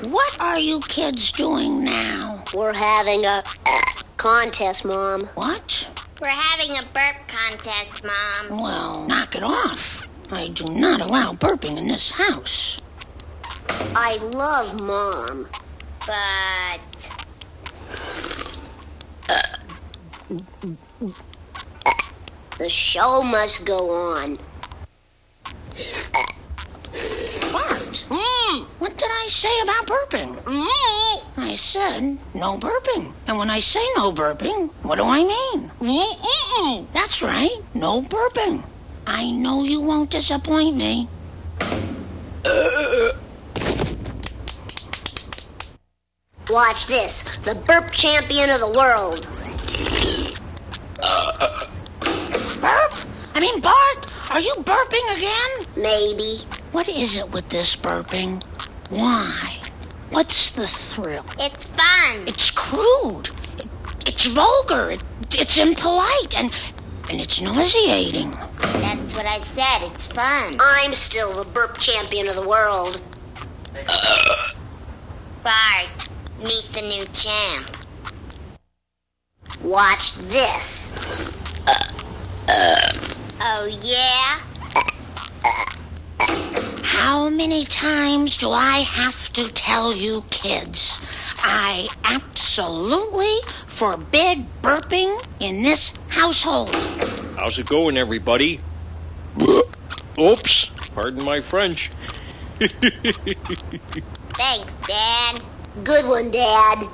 What are you kids doing now? We're having a contest, Mom. What? We're having a burp contest, Mom. Well, knock it off. I do not allow burping in this house. I love Mom. But the show must go on. Bart, what did I say about burping? I said no burping. And when I say no burping, what do I mean? That's right, no burping. I know you won't disappoint me. Watch this. The burp champion of the world. Burp? I mean, Bart, are you burping again? Maybe. What is it with this burping? Why? What's the thrill? it's fun. It's crude. It's vulgar. It's impolite. And it's nauseating. That's what I said. It's fun. I'm still the burp champion of the world. Bart, meet the new champ. Watch this. Oh, yeah? How many times do I have to tell you kids? I absolutely forbid burping in this household. How's it going, everybody? Oops, pardon my French. Thanks, Dad. Good one, Dad.